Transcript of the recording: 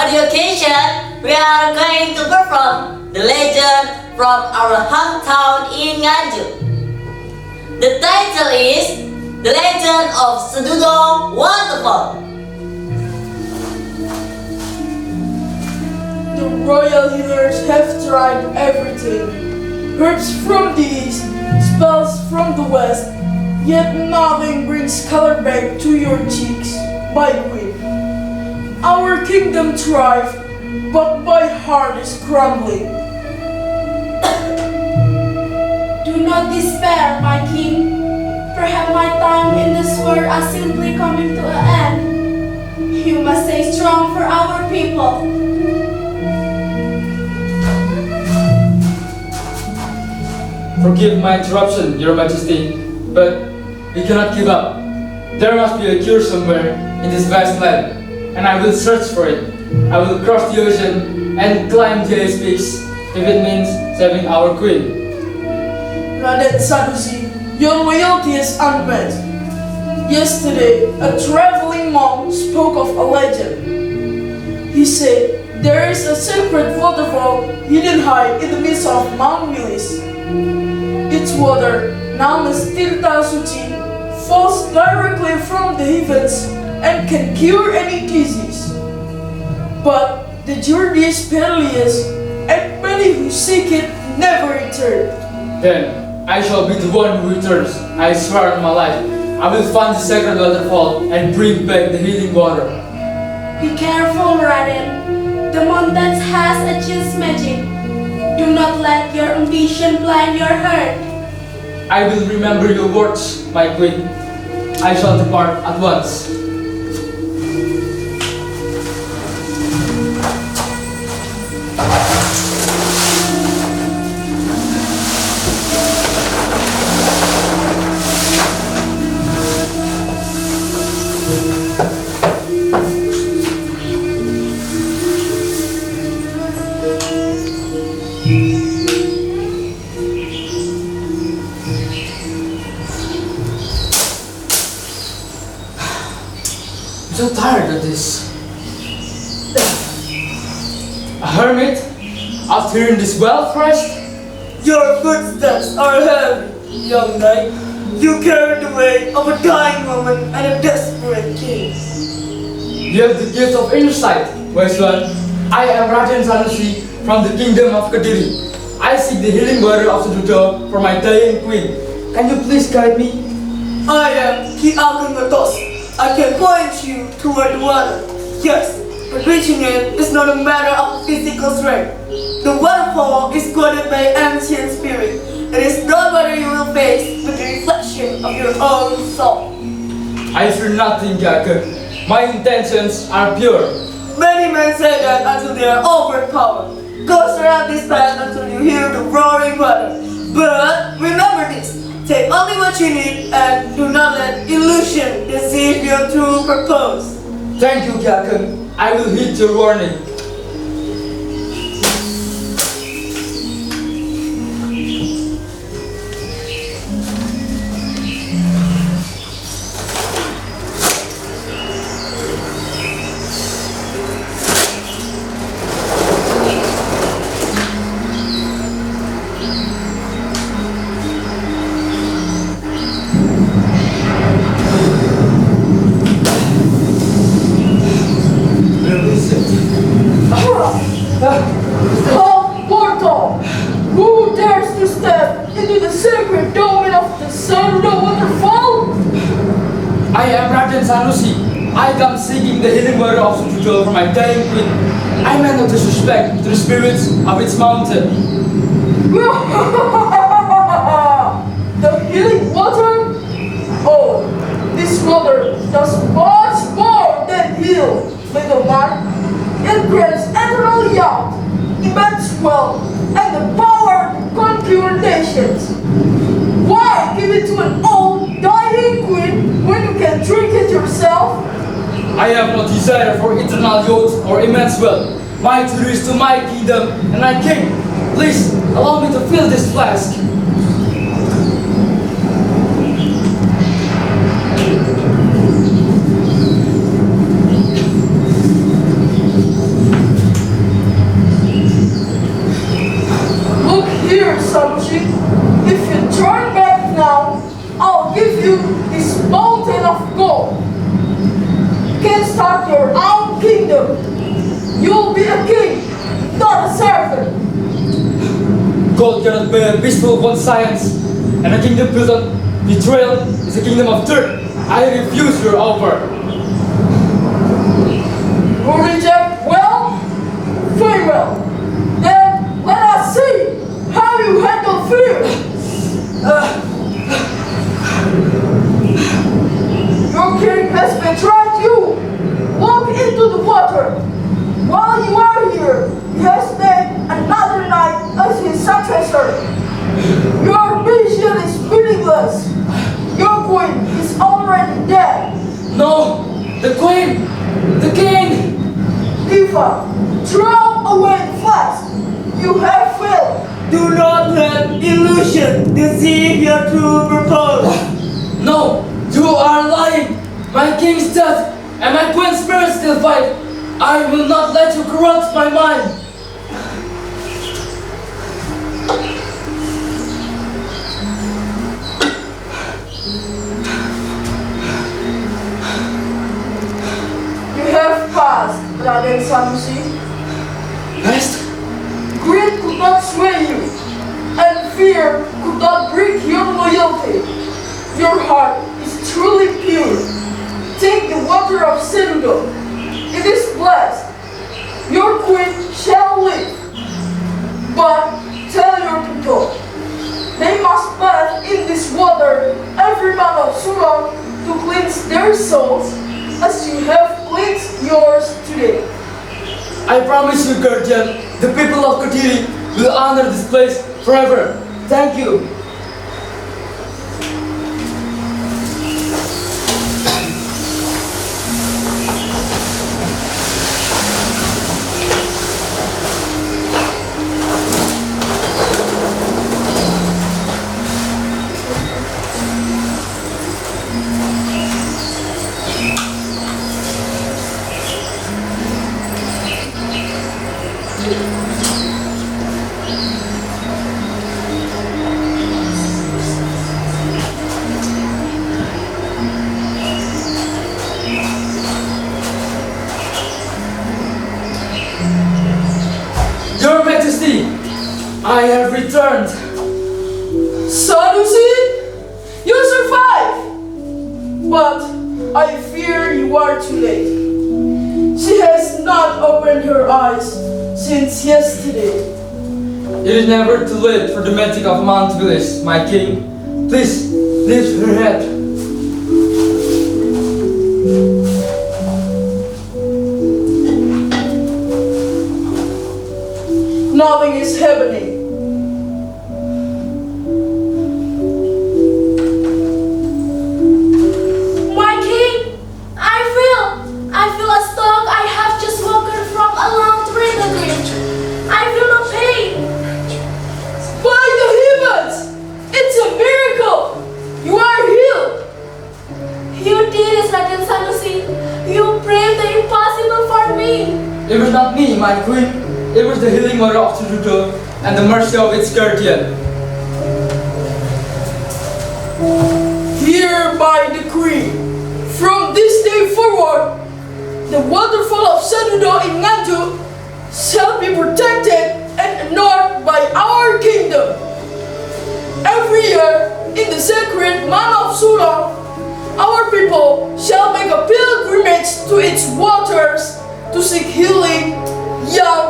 On the occasion, we are going to perform the legend from our hometown in Nganjuk. The title is The Legend of Sedudo Waterfall. The royal healers have tried everything. Herbs from the east, spells from the west, yet nothing brings color back to your cheeks, my queen. Our kingdom thrives, but my heart is crumbling. Do not despair, my king. Perhaps my time in this world are simply coming to an end. You must stay strong for our people. Forgive my interruption, Your Majesty, but we cannot give up. There must be a cure somewhere in this vast land, and I will search for it. I will cross the ocean and climb Jaya's peaks if it means saving our queen. Raden Sanusi, your loyalty is unmatched. Yesterday, a traveling monk spoke of a legend. He said there is a sacred waterfall hidden high in the midst of Mount Willis. Its water, known as Tinta Suci, falls directly from the heavens and can cure any disease. But the journey is perilous, and many who seek it never return. Then I shall be the one who returns. I swear on my life. I will find the sacred waterfall and bring back the healing water. Be careful, Raden. The mountains has a chance magic. Do not let your ambition blind your heart. I will remember your words, my queen. I shall depart at once. I'm so tired of this. A hermit? Out here in this wild forest? Your footsteps are heavy, young knight. You carry the weight of a dying woman and a desperate king. You have the gift of insight, wise one. I am Raden Sanusi from the kingdom of Kediri. I seek the healing water of Sedudo for my dying queen. Can you please guide me? I am the Ageng. I can point you toward the water. Yes, but reaching it is not a matter of physical strength. The waterfall is guarded by ancient spirit. It is the water you will face, but the reflection of your own soul. I fear nothing, Ageng. My intentions are pure. Many men say that until they are overpowered. Go around this path until you hear the roaring water. But remember this. Take only what you need and do not let illusion deceive your true purpose. Thank you, Ageng. I will heed your warning. Oh, mortal! Who dares to step into the sacred domain of the Sedudo Waterfall? I am Raden Sanusi. I come seeking the healing water of Sedudo for my dying queen. I meant no disrespect to the spirits of its mountain. The healing water? Oh, this water does much more than heal, little man. It grants eternal youth, immense wealth, and the power to conquer nations. Why give it to an old, dying queen when you can drink it yourself? I have no desire for eternal youth or immense wealth. My duty is to my kingdom and my king. Please, allow me to fill this flask. will be a king, not a servant. God cannot be a peaceful conscience, and a kingdom built on betrayal is a kingdom of dirt. I refuse your offer. You reject well? Very well. Then let us see how you handle fear. Your king has betrayed you. Walk into the water. While you are here, he has made another knight as his successor. Your mission is meaningless. Your queen is already dead. No, the queen, the king. Give up. Throw away the flask. You have failed. Do not let illusion deceive your true purpose. No, you are lying. My king's dead, and my queen's spirit still fight. I will not let you corrupt my mind. You have passed, Raden Sanusi. Best? Greed could not sway you, and fear could not break your loyalty. Your heart is truly pure. Take the water of Sedudo. It is blessed. Your queen shall live. But tell your people, they must bathe in this water every month of Suram to cleanse their souls, as you have cleansed yours today. I promise you, Guardian, the people of Kadiri will honor this place forever. Thank you. Your Majesty, I have returned. Sanusi, you survived! But I fear you are too late. She has not opened her eyes since yesterday. It is never too late for the magic of Mount Village, my king. Please, lift her head. Nothing is happening. My king, I feel a stalk. I have just woken from a long dream. I feel no pain. By the heavens! It's a miracle! You are healed! You did it, Raden Sanusi. You braved the impossible for me. It was not me, my queen. It was the healing water of Sedudo and the mercy of its guardian. Hereby decree, from this day forward, the waterfall of Sedudo in Nganjuk shall be protected and honored by our kingdom. Every year, in the sacred month of Suram, our people shall make a pilgrimage to its waters to seek healing, young